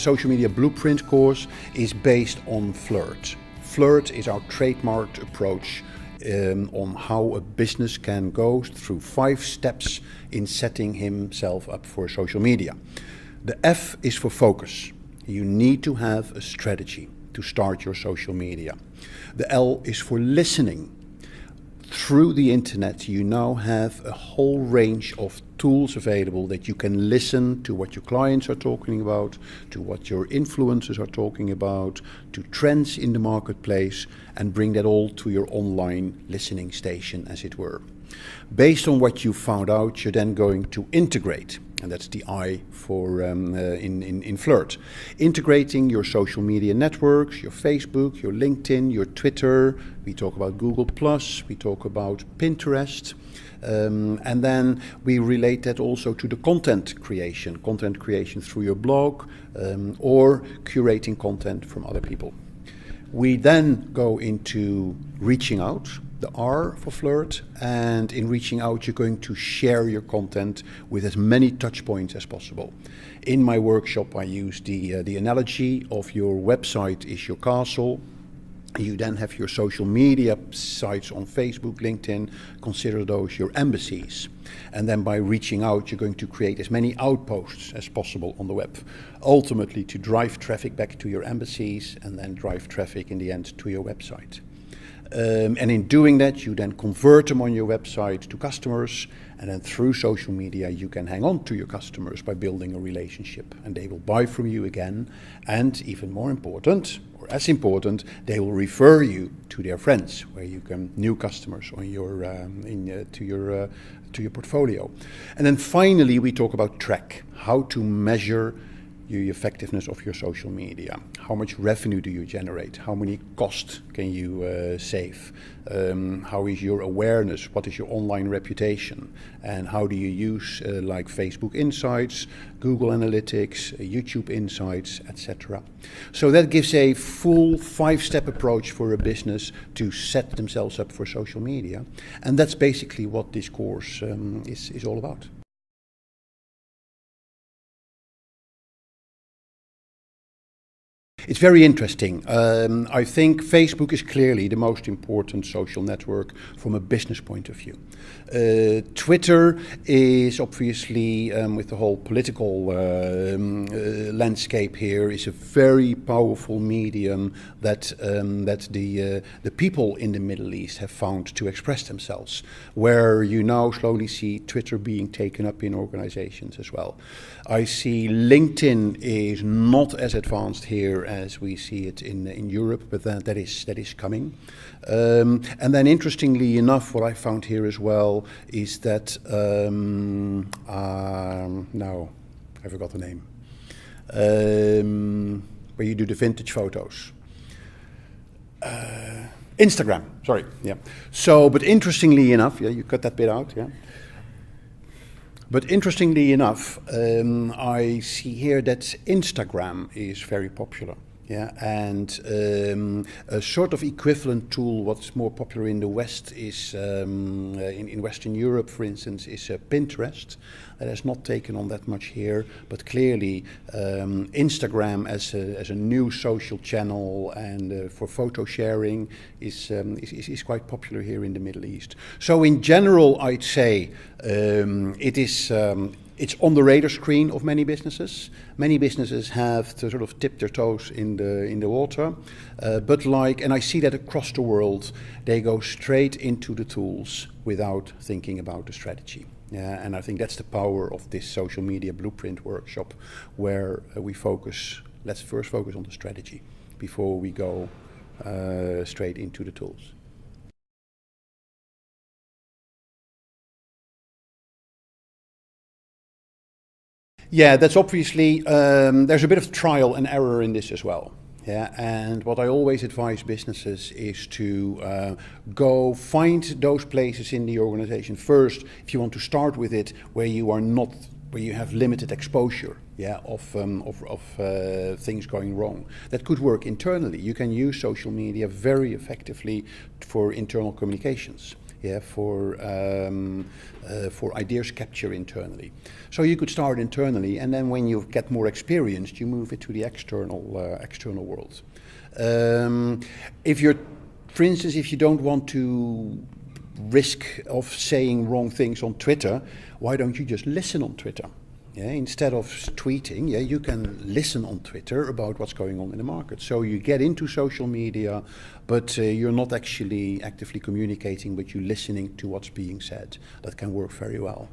social media blueprint course is based on Flirt. Flirt is our trademarked approach on how a business can go through 5 steps in setting himself up for social media. The F is for focus. You need to have a strategy to start your social media. The L is for listening. Through the internet, you now have a whole range of tools available that you can listen to what your clients are talking about, to what your influencers are talking about, to trends in the marketplace, and bring that all to your online listening station, as it were. Based on what you found out, you're then going to integrate. And that's the I for in Flirt. Integrating your social media networks, your Facebook, your LinkedIn, your Twitter. We talk about Google+, we talk about Pinterest. And then we relate that also to the content creation through your blog or curating content from other people. We then go into reaching out, the R for Flirt, and in reaching out you're going to share your content with as many touch points as possible. In my workshop I use the analogy of your website is your castle. You then have your social media sites on Facebook, LinkedIn, consider those your embassies. And then by reaching out, you're going to create as many outposts as possible on the web, ultimately to drive traffic back to your embassies and then drive traffic in the end to your website. And in doing that, you then convert them on your website to customers, and then through social media, you can hang on to your customers by building a relationship, and they will buy from you again. And even more important, or as important, they will refer you to their friends, where you can new customers on your to your portfolio. And then finally, we talk about track, how to measure the effectiveness of your social media. How much revenue do you generate? How many costs can you save? How is your awareness? What is your online reputation? And how do you use like Facebook Insights, Google Analytics, YouTube Insights, etc. So that gives a full 5-step approach for a business to set themselves up for social media. And that's basically what this course is all about. It's very interesting. I think Facebook is clearly the most important social network from a business point of view. Twitter is obviously, with the whole political landscape here, is a very powerful medium that the people in the Middle East have found to express themselves, where you now slowly see Twitter being taken up in organizations as well. I see LinkedIn is not as advanced here as we see it in Europe, but that is coming. And then interestingly enough, what I found here as well is that, now I forgot the name, where you do the vintage photos. Instagram, sorry, yeah. So, but interestingly enough, yeah, you cut that bit out, yeah. But interestingly enough, I see here that Instagram is very popular. Yeah, and a sort of equivalent tool, what's more popular in the West is, in Western Europe, for instance, is Pinterest. That has not taken on that much here, but clearly Instagram as a new social channel and for photo sharing is quite popular here in the Middle East. So in general, I'd say it's on the radar screen of many businesses. Many businesses have to sort of dip their toes in the water, and I see that across the world, they go straight into the tools without thinking about the strategy. Yeah, and I think that's the power of this social media blueprint workshop, where let's first focus on the strategy before we go straight into the tools. Yeah, that's obviously, there's a bit of trial and error in this as well. Yeah, and what I always advise businesses is to go find those places in the organization first, if you want to start with it, where you have limited exposure, yeah, of things going wrong. That could work internally. You can use social media very effectively for internal communications. yeah, for ideas capture internally. So you could start internally, and then when you get more experienced, you move it to the external world. If you're, for instance, if you don't want to risk of saying wrong things on Twitter, why don't you just listen on Twitter? Yeah, instead of tweeting, yeah, you can listen on Twitter about what's going on in the market. So you get into social media, but you're not actually actively communicating, but you're listening to what's being said. That can work very well.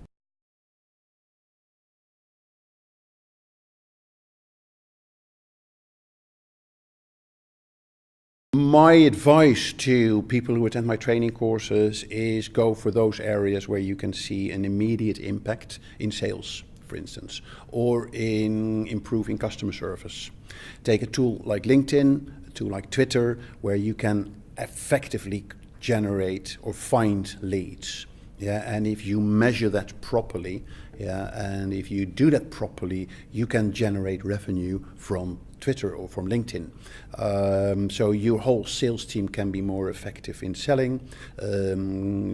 My advice to people who attend my training courses is go for those areas where you can see an immediate impact in sales, for instance, or in improving customer service. Take a tool like LinkedIn, a tool like Twitter, where you can effectively generate or find leads. Yeah, and if you measure that properly, yeah, and if you do that properly, you can generate revenue from Twitter or from LinkedIn. So your whole sales team can be more effective in selling,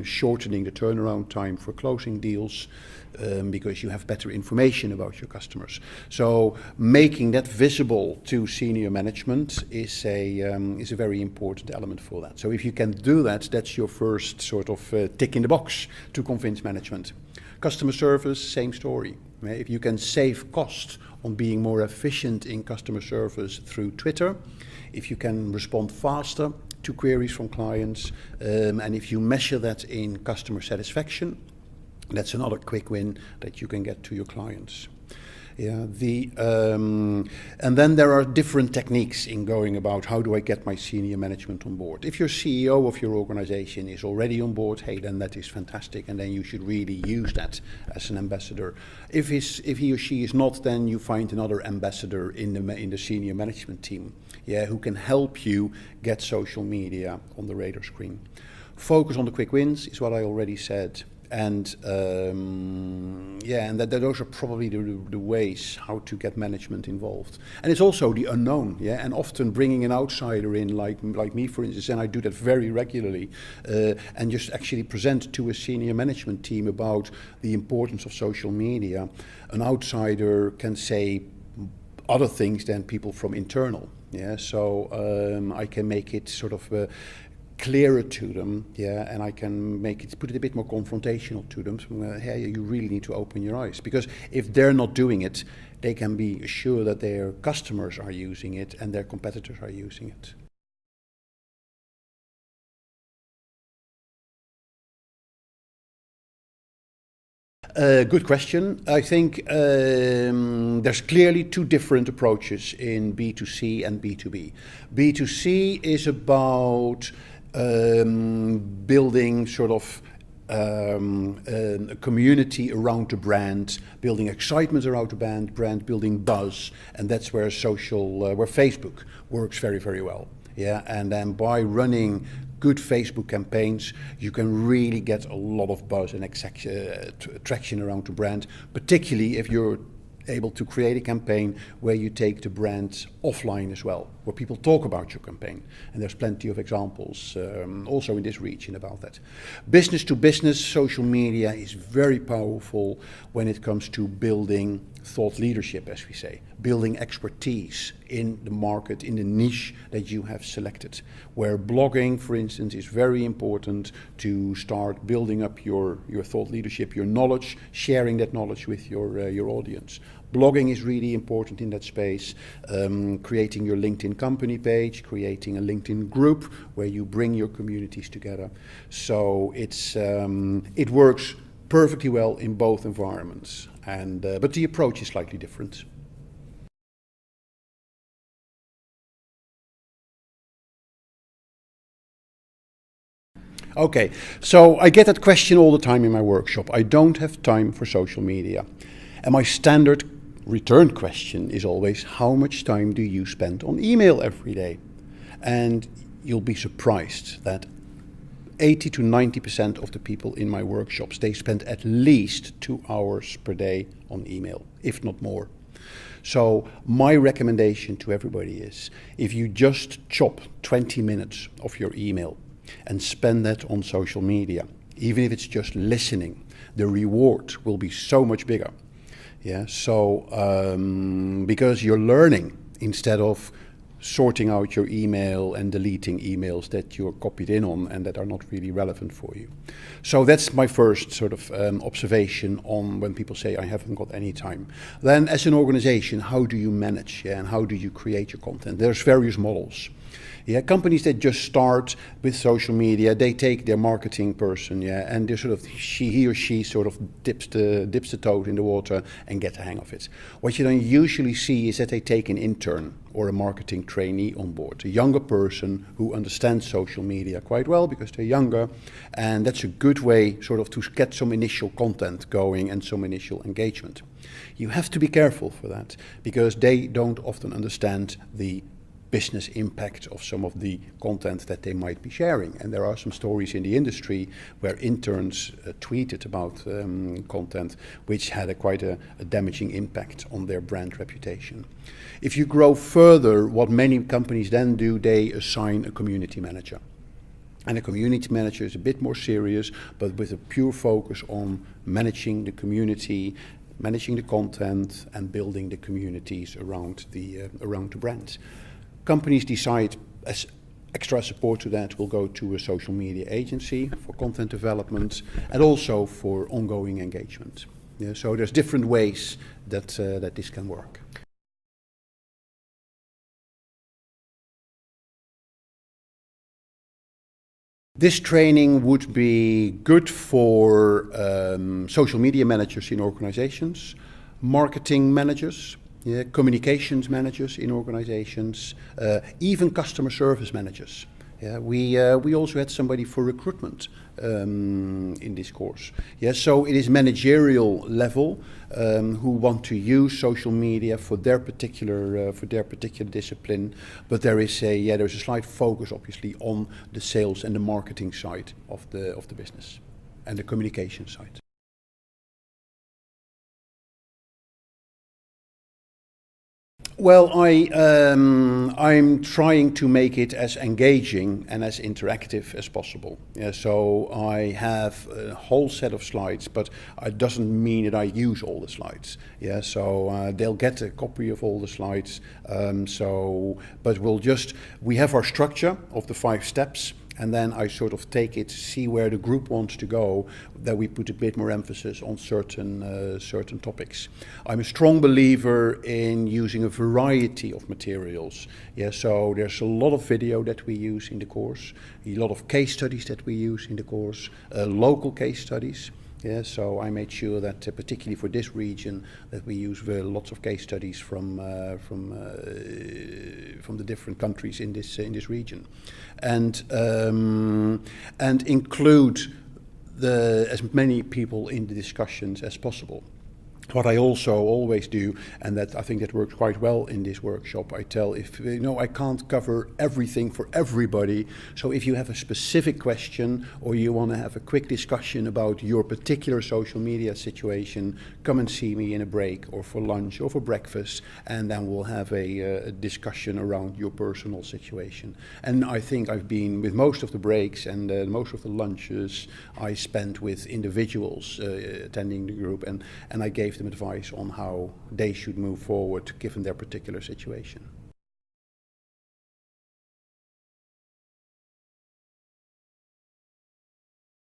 shortening the turnaround time for closing deals, because you have better information about your customers. So making that visible to senior management is a very important element for that. So if you can do that, that's your first sort of tick in the box to convince management. Customer service, same story. If you can save cost on being more efficient in customer service through Twitter, if you can respond faster to queries from clients, and if you measure that in customer satisfaction, that's another quick win that you can get to your clients. Yeah, and then there are different techniques in going about how do I get my senior management on board. If your CEO of your organization is already on board, hey, then that is fantastic, and then you should really use that as an ambassador. If he or she is not, then you find another ambassador in the senior management team, yeah, who can help you get social media on the radar screen. Focus on the quick wins is what I already said. And those are probably the ways how to get management involved. And it's also the unknown, yeah. And often bringing an outsider in, like me, for instance, and I do that very regularly, and just actually present to a senior management team about the importance of social media. An outsider can say other things than people from internal, yeah. So I can make it sort of clearer to them, yeah, and I can put it a bit more confrontational to them. So, hey, you really need to open your eyes, because if they're not doing it, they can be sure that their customers are using it and their competitors are using it. Good question. I think there's clearly two different approaches in B2C and B2B. B2C is about building sort of a community around the brand, building excitement around the brand, building buzz, and that's where where Facebook works very, very well. Yeah, and then by running good Facebook campaigns, you can really get a lot of buzz and attraction around the brand, particularly if you're able to create a campaign where you take the brand offline as well, where people talk about your campaign. And there's plenty of examples also in this region about that. Business to business social media is very powerful when it comes to building thought leadership, as we say, building expertise in the market, in the niche that you have selected. Where blogging, for instance, is very important to start building up your thought leadership, your knowledge, sharing that knowledge with your audience. Blogging is really important in that space, creating your LinkedIn company page, creating a LinkedIn group where you bring your communities together. So it works perfectly well in both environments, but the approach is slightly different. Okay, so I get that question all the time in my workshop. I don't have time for social media. And my standard return question is always, how much time do you spend on email every day? And you'll be surprised that 80 to 90% of the people in my workshops, they spend at least 2 hours per day on email, if not more. So my recommendation to everybody is, if you just chop 20 minutes of your email and spend that on social media, even if it's just listening, the reward will be so much bigger. Yeah, so because you're learning instead of sorting out your email and deleting emails that you're copied in on and that are not really relevant for you. So that's my first sort of observation on when people say I haven't got any time. Then as an organization, how do you manage, yeah, and how do you create your content? There's various models. Yeah, companies that just start with social media, they take their marketing person, yeah, and they sort of he or she sort of dips the toe in the water and get the hang of it. What you don't usually see is that they take an intern or a marketing trainee on board, a younger person who understands social media quite well because they're younger, and that's a good way sort of to get some initial content going and some initial engagement. You have to be careful for that because they don't often understand the business impact of some of the content that they might be sharing. And there are some stories in the industry where interns tweeted about content which had quite a damaging impact on their brand reputation. If you grow further, what many companies then do, they assign a community manager. And a community manager is a bit more serious, but with a pure focus on managing the community, managing the content, and building the communities around the brand. Companies decide as extra support to that will go to a social media agency for content development and also for ongoing engagement. Yeah, so there's different ways that this can work. This training would be good for social media managers in organizations, marketing managers, yeah, communications managers in organizations, even customer service managers. Yeah, we also had somebody for recruitment in this course. Yeah, so it is managerial level who want to use social media for their particular discipline. But there's a slight focus, obviously, on the sales and the marketing side of the business and the communication side. Well, I'm trying to make it as engaging and as interactive as possible. Yeah, so I have a whole set of slides, but it doesn't mean that I use all the slides. Yeah, so they'll get a copy of all the slides. But we have our structure of the 5 steps. And then I sort of take it, see where the group wants to go, that we put a bit more emphasis on certain topics. I'm a strong believer in using a variety of materials. Yeah, so there's a lot of video that we use in the course, a lot of case studies that we use in the course, local case studies. Yeah, so I made sure that particularly for this region that we use lots of case studies from the different countries in this region, and include as many people in the discussions as possible. What I also always do, and that I think that works quite well in this workshop, I tell I can't cover everything for everybody. So if you have a specific question or you want to have a quick discussion about your particular social media situation, come and see me in a break or for lunch or for breakfast, and then we'll have a discussion around your personal situation. And I think I've been with most of the breaks and most of the lunches I spent with individuals attending the group, and I gave them advice on how they should move forward given their particular situation.